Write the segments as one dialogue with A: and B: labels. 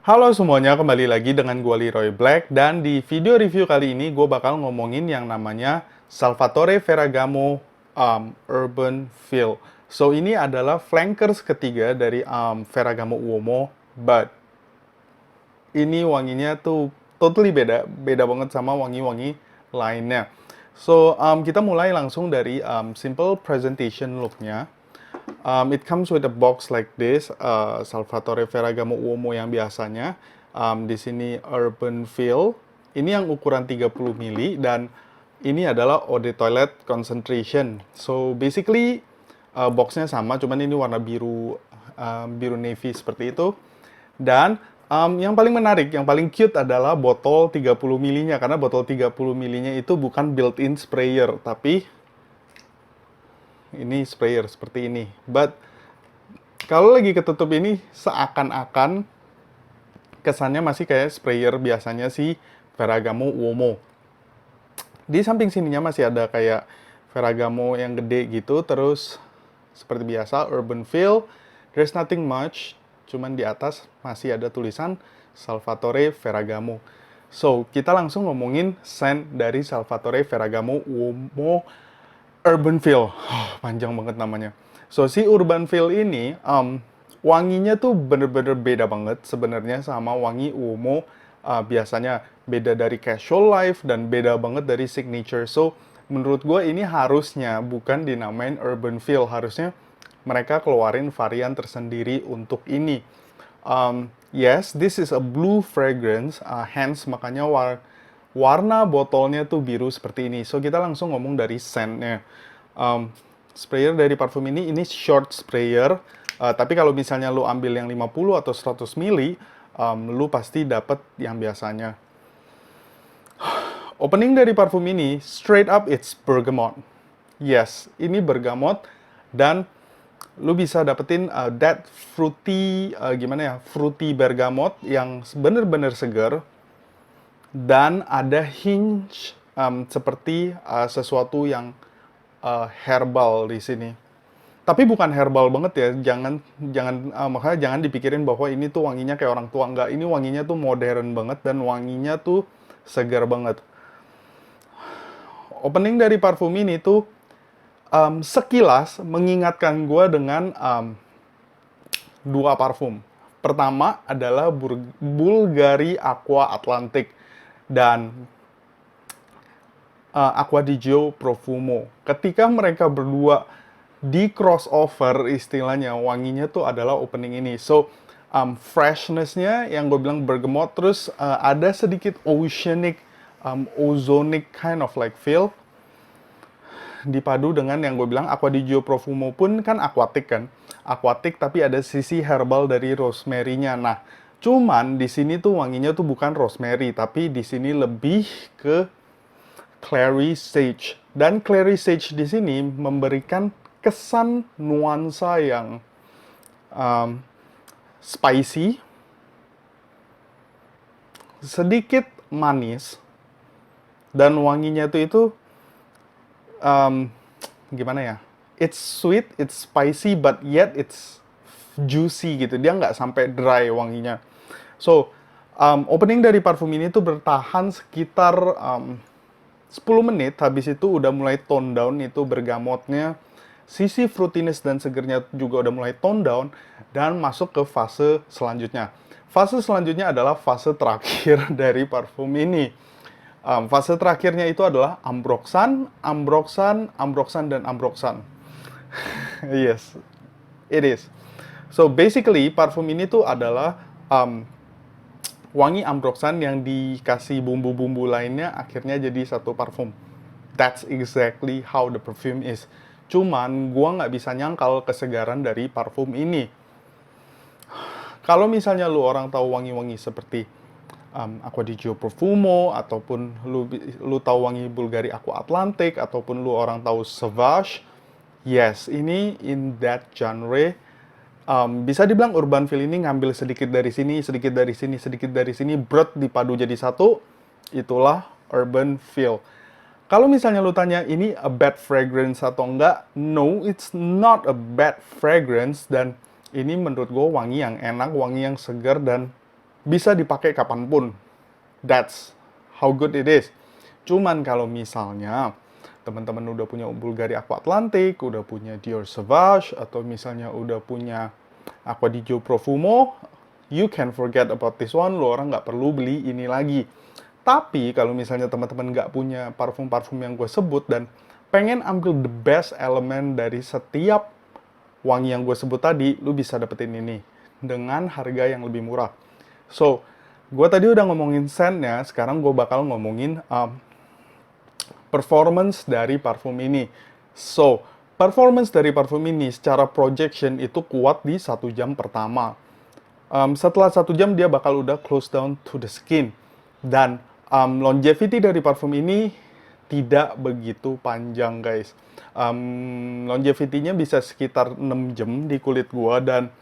A: Halo semuanya, kembali lagi dengan gue Leroy Black. Dan di video review kali ini gue bakal ngomongin yang namanya Salvatore Ferragamo Urban Feel. So ini adalah flankers ketiga dari Ferragamo Uomo, but ini wanginya tuh totally beda, beda banget sama wangi-wangi lainnya. So kita mulai langsung dari simple presentation looknya. It comes with a box like this, Salvatore Ferragamo Uomo yang biasanya. Di sini Urban Feel. Ini yang ukuran 30 mili dan ini adalah Eau de Toilette Concentration. So basically boxnya sama, cuman ini warna biru, biru navy seperti itu. Dan yang paling menarik, yang paling cute adalah botol 30 milinya, karena botol 30 milinya itu bukan built-in sprayer, tapi ini sprayer seperti ini. But kalau lagi ketutup ini seakan-akan kesannya masih kayak sprayer biasanya si Ferragamo Uomo. Di samping sininya masih ada kayak Ferragamo yang gede gitu, terus seperti biasa Urban Feel. There's nothing much, cuman di atas masih ada tulisan Salvatore Ferragamo. So, kita langsung ngomongin scent dari Salvatore Ferragamo Uomo Urban Feel. Panjang banget namanya. So, si Urban Feel ini, wanginya tuh bener-bener beda banget sebenarnya sama wangi Uomo biasanya. Beda dari Casual Life dan beda banget dari Signature. So, menurut gue ini harusnya bukan dinamain Urban Feel. Harusnya mereka keluarin varian tersendiri untuk ini. Yes, this is a blue fragrance, hence makanya warna botolnya tuh biru seperti ini. So, kita langsung ngomong dari scentnya. Sprayer dari parfum ini short sprayer. Tapi kalau misalnya lu ambil yang 50 atau 100 mili, lu pasti dapat yang biasanya. Opening dari parfum ini, straight up it's bergamot. Yes, ini bergamot dan lu bisa dapetin that fruity, gimana ya, fruity bergamot yang bener-bener segar. Dan ada hinge seperti sesuatu yang herbal di sini. Tapi bukan herbal banget ya, makanya jangan dipikirin bahwa ini tuh wanginya kayak orang tua. Enggak, ini wanginya tuh modern banget dan wanginya tuh segar banget. Opening dari parfum ini tuh sekilas mengingatkan gue dengan dua parfum. Pertama adalah Bulgari Aqua Atlantic dan Acqua di Gio Profumo. Ketika mereka berdua di crossover istilahnya, wanginya tuh adalah opening ini. So, freshness-nya yang gue bilang bergamot, terus ada sedikit oceanic, ozonic kind of like feel. Dipadu dengan yang gue bilang Acqua di Gio Profumo pun kan aquatic kan. Aquatic tapi ada sisi herbal dari rosemary-nya. Nah, cuman di sini tuh wanginya tuh bukan rosemary, tapi di sini lebih ke clary sage. Dan clary sage di sini memberikan kesan nuansa yang spicy, sedikit manis, dan wanginya tuh itu gimana ya? It's sweet, it's spicy, but yet it's juicy gitu. Dia nggak sampai dry wanginya. So, opening dari parfum ini tuh bertahan sekitar 10 menit. Habis itu udah mulai tone down, itu bergamotnya. Sisi fruitiness dan segernya juga udah mulai tone down. Dan masuk ke fase selanjutnya. Fase selanjutnya adalah fase terakhir dari parfum ini. Fase terakhirnya itu adalah ambroxan, dan ambroxan. Yes, it is. So basically parfum ini tuh adalah wangi ambroxan yang dikasih bumbu-bumbu lainnya akhirnya jadi satu parfum. That's exactly how the perfume is. Cuman gua nggak bisa nyangkal kesegaran dari parfum ini. Kalau misalnya lu orang tahu wangi-wangi seperti Acqua di Gio Profumo, ataupun lu tahu wangi Bulgari Aqua Atlantic, ataupun lu orang tahu Sauvage, yes, ini in that genre. Bisa dibilang Urban Feel ini ngambil sedikit dari sini, sedikit dari sini, sedikit dari sini, brot dipadu jadi satu, itulah Urban Feel. Kalau misalnya lu tanya ini a bad fragrance atau enggak, no, it's not a bad fragrance, dan ini menurut gue wangi yang enak, wangi yang segar, dan bisa dipakai kapanpun. That's how good it is. Cuman kalau misalnya teman-teman udah punya Bulgari Aqua Atlantic, udah punya Dior Sauvage, atau misalnya udah punya Acqua di Gio Profumo, you can forget about this one. Lo orang nggak perlu beli ini lagi. Tapi kalau misalnya teman-teman nggak punya parfum-parfum yang gue sebut dan pengen ambil the best elemen dari setiap wangi yang gue sebut tadi, lu bisa dapetin ini dengan harga yang lebih murah. So, gue tadi udah ngomongin scentnya, sekarang gue bakal ngomongin performance dari parfum ini. So, performance dari parfum ini secara projection itu kuat di 1 jam pertama. Setelah 1 jam dia bakal udah close down to the skin. Dan longevity dari parfum ini tidak begitu panjang, guys. Longevity-nya bisa sekitar 6 jam di kulit gua, dan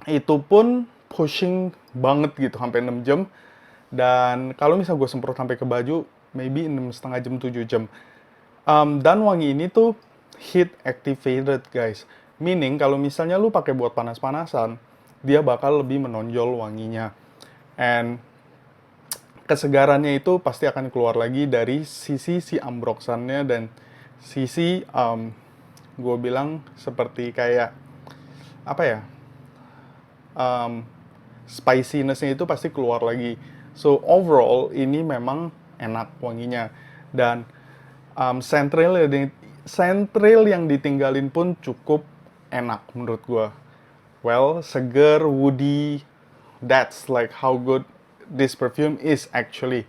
A: itu pun pushing banget gitu, sampai 6 jam. Dan kalau misal gue semprot sampai ke baju, maybe 6,5 jam, 7 jam. Dan wangi ini tuh heat activated, guys. Meaning kalau misalnya lu pakai buat panas-panasan, dia bakal lebih menonjol wanginya. And kesegarannya itu pasti akan keluar lagi dari sisi si ambroxannya dan sisi gue bilang seperti kayak apa ya, spiciness-nya itu pasti keluar lagi. So overall ini memang enak wanginya, dan central yang ditinggalin pun cukup enak menurut gue. Well, seger, woody, that's like how good this perfume is actually.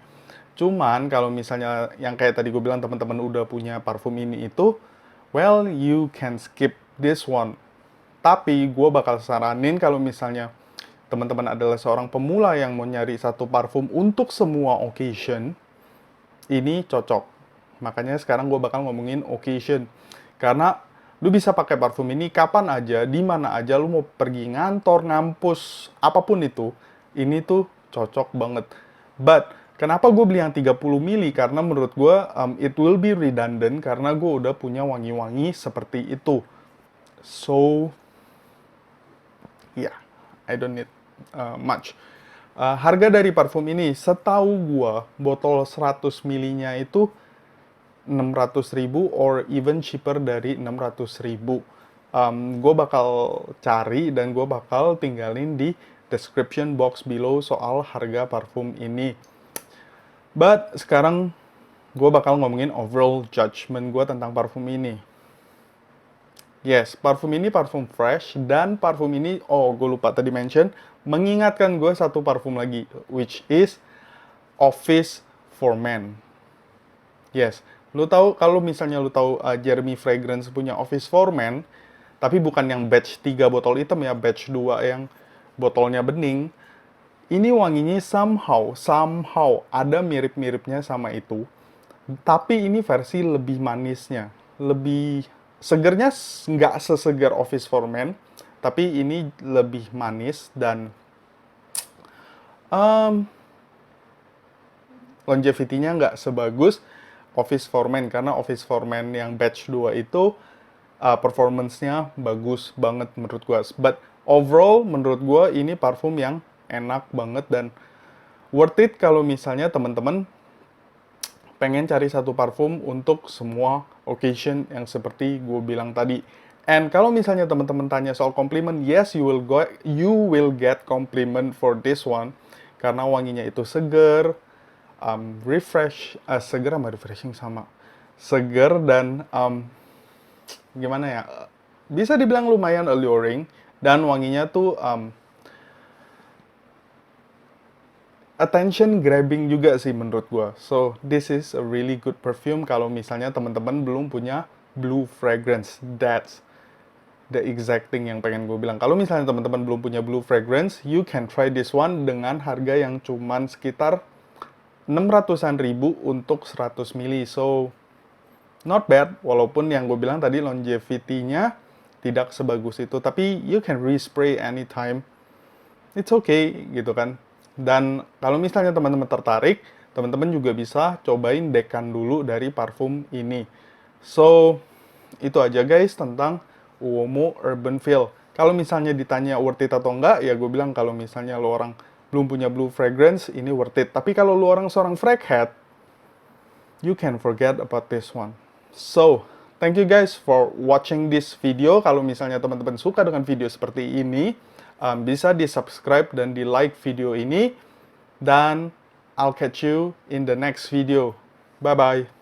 A: Cuman kalau misalnya yang kayak tadi gue bilang, teman-teman udah punya parfum ini itu, well, you can skip this one. Tapi gue bakal saranin kalau misalnya teman-teman adalah seorang pemula yang mau nyari satu parfum untuk semua occasion, ini cocok. Makanya sekarang gue bakal ngomongin occasion. Karena lu bisa pakai parfum ini kapan aja, di mana aja, lu mau pergi ngantor, ngampus, apapun itu, ini tuh cocok banget. But kenapa gue beli yang 30 ml? Karena menurut gue it will be redundant karena gue udah punya wangi-wangi seperti itu. So yeah, I don't need much. Harga dari parfum ini, setahu gua, botol 100 ml-nya itu 600.000 or even cheaper dari 600.000. Gue bakal cari dan gue bakal tinggalin di description box below soal harga parfum ini. But sekarang gue bakal ngomongin overall judgment gue tentang parfum ini. Yes, parfum ini parfum fresh, dan parfum ini, oh gue lupa tadi mention, mengingatkan gue satu parfum lagi, which is Office for Men. Yes, lu tahu kalau misalnya lu tahu Jeremy Fragrance punya Office for Men, tapi bukan yang batch 3 botol hitam ya, batch 2 yang botolnya bening. Ini wanginya somehow ada mirip-miripnya sama itu. Tapi ini versi lebih manisnya, lebih segernya nggak sesegar Office for Men, tapi ini lebih manis, dan longevity-nya nggak sebagus Office for Men, karena Office for Men yang batch 2 itu performance-nya bagus banget menurut gua. But overall menurut gua ini parfum yang enak banget dan worth it kalau misalnya teman-teman pengen cari satu parfum untuk semua occasion yang seperti gue bilang tadi. And kalau misalnya teman-teman tanya soal compliment, yes, you will get compliment for this one, karena wanginya itu seger, seger sama refreshing sama. Seger dan gimana ya? Bisa dibilang lumayan alluring, dan wanginya tuh attention grabbing juga sih menurut gue. So this is a really good perfume kalau misalnya teman-teman belum punya blue fragrance. That's the exact thing yang pengen gue bilang. Kalau misalnya teman-teman belum punya blue fragrance, you can try this one dengan harga yang cuman sekitar 600-an ribu untuk 100 ml. So not bad, walaupun yang gue bilang tadi longevity-nya tidak sebagus itu, tapi you can respray anytime. It's okay gitu kan. Dan kalau misalnya teman-teman tertarik, teman-teman juga bisa cobain dekan dulu dari parfum ini. So, itu aja guys tentang Uomo Urban Feel. Kalau misalnya ditanya worth it atau enggak, ya gue bilang kalau misalnya lo orang belum punya blue fragrance, ini worth it. Tapi kalau lu seorang frag head, you can forget about this one. So, thank you guys for watching this video. Kalau misalnya teman-teman suka dengan video seperti ini, bisa di-subscribe dan di-like video ini. Dan I'll catch you in the next video. Bye-bye.